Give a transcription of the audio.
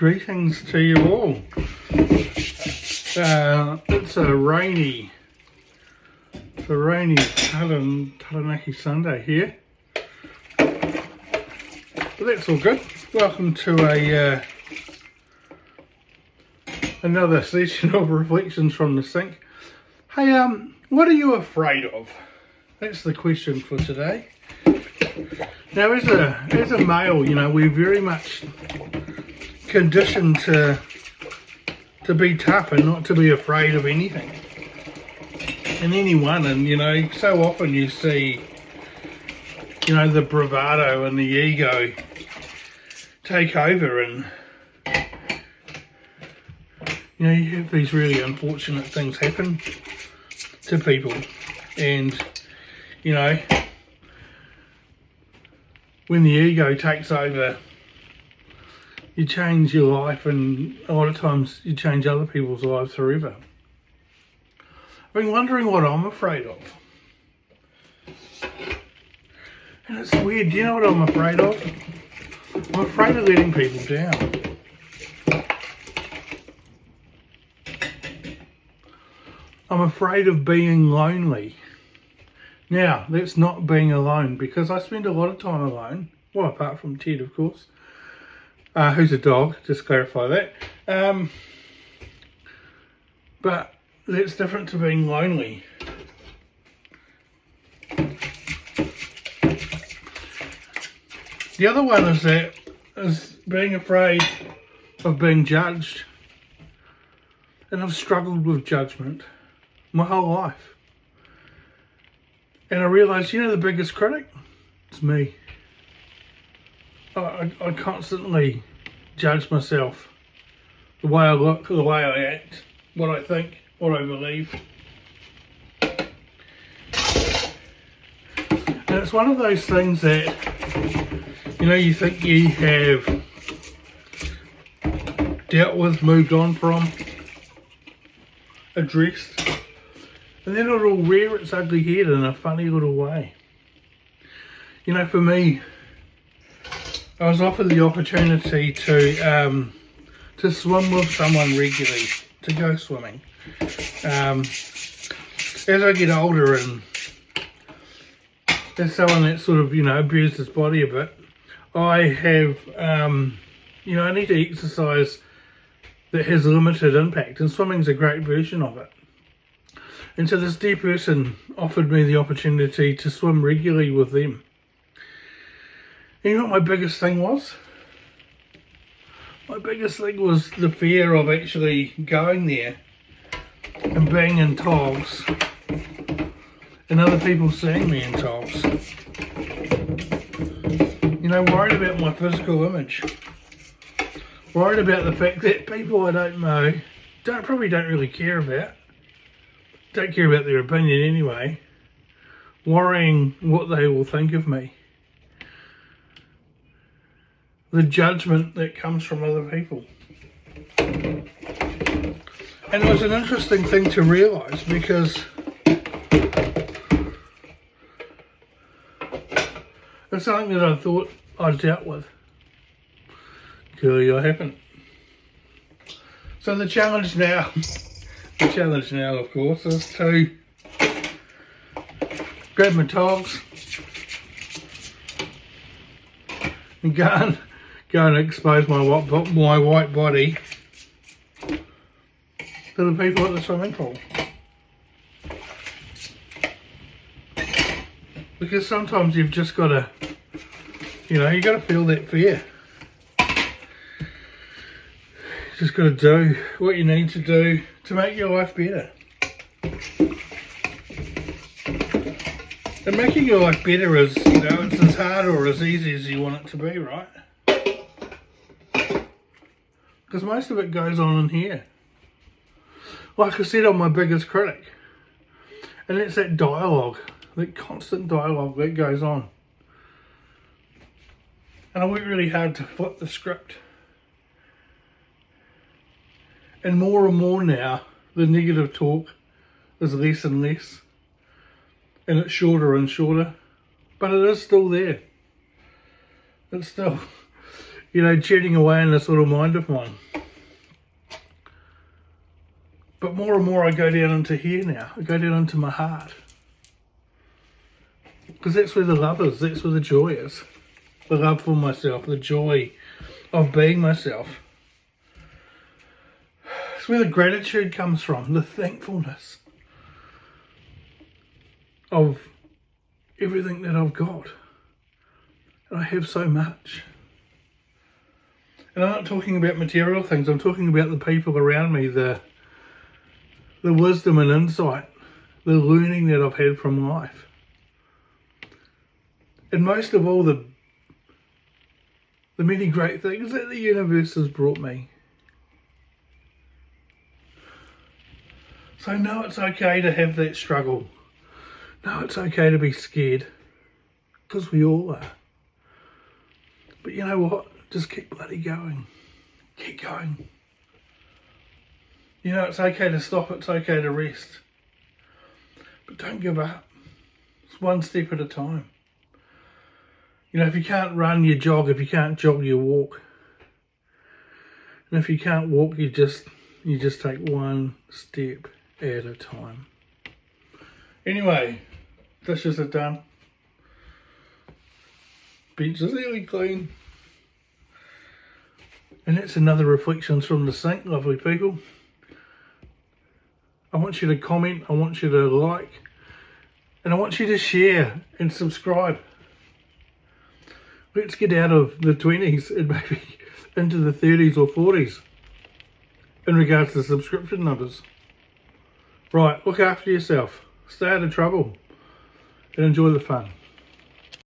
Greetings to you all. It's a rainy Taranaki Sunday here, but that's all good. Welcome to another session of Reflections from the Sink. Hey, what are you afraid of? That's the question for today. Now, as a male, you know, we're very much conditioned to be tough and not to be afraid of anything and anyone. And you know, so often you see, you know, the bravado and the ego take over, and you know, you have these really unfortunate things happen to people. And you know, when the ego takes over, you change your life, and a lot of times you change other people's lives forever. I've been wondering what I'm afraid of. And it's weird, do you know what I'm afraid of? I'm afraid of letting people down. I'm afraid of being lonely. Now, that's not being alone, because I spend a lot of time alone. Well, apart from Ted, of course. Who's a dog, just clarify that. But that's different to being lonely. The other one is being afraid of being judged. And I've struggled with judgment my whole life. And I realised, you know, the biggest critic? It's me. I constantly judge myself, the way I look, the way I act, what I think, what I believe. And it's one of those things that, you know, you think you have dealt with, moved on from, addressed, and then it'll rear its ugly head in a funny little way. You know, for me, I was offered the opportunity to swim with someone regularly, to go swimming. As I get older, and as someone that sort of, you know, abused his body a bit, I have, you know, I need to exercise that has limited impact, and swimming's a great version of it. And so this dear person offered me the opportunity to swim regularly with them. And you know what my biggest thing was? My biggest thing was the fear of actually going there and being in togs and other people seeing me in togs. You know, worried about my physical image. Worried about the fact that people I don't know probably don't really care about. Don't care about their opinion anyway. Worrying what they will think of me. The judgment that comes from other people. And it was an interesting thing to realise, because it's something that I thought I'd dealt with. Clearly I haven't. So the challenge now of course, is to grab my togs and go and expose my white body to the people at the swimming pool. Because sometimes you've just got to, you know, you got to feel that fear. You just got to do what you need to do to make your life better. And making your life better is, you know, it's as hard or as easy as you want it to be, right? Because most of it goes on in here. Like I said, I'm my biggest critic. And it's that dialogue, that constant dialogue that goes on. And I work really hard to flip the script. And more now, the negative talk is less and less. And it's shorter and shorter. But it is still there. It's still, you know, chatting away in this little mind of mine. But more and more I go down into here now. I go down into my heart. Because that's where the love is. That's where the joy is. The love for myself. The joy of being myself. It's where the gratitude comes from. The thankfulness of everything that I've got. And I have so much. And I'm not talking about material things. I'm talking about the people around me. The wisdom and insight. The learning that I've had from life. And most of all, the many great things that the universe has brought me. So no, it's okay to have that struggle. No, it's okay to be scared. Because we all are. But you know what? Just keep bloody going. Keep going. You know, it's okay to stop. It's okay to rest. But don't give up. It's one step at a time. You know, if you can't run, you jog. If you can't jog, you walk. And if you can't walk, you just take one step at a time. Anyway, dishes are done. Bench is nearly clean. And that's another Reflections from the Sink, lovely people. I want you to comment, I want you to like, and I want you to share and subscribe. Let's get out of the 20s and maybe into the 30s or 40s in regards to subscription numbers. Right, look after yourself, stay out of trouble, and enjoy the fun.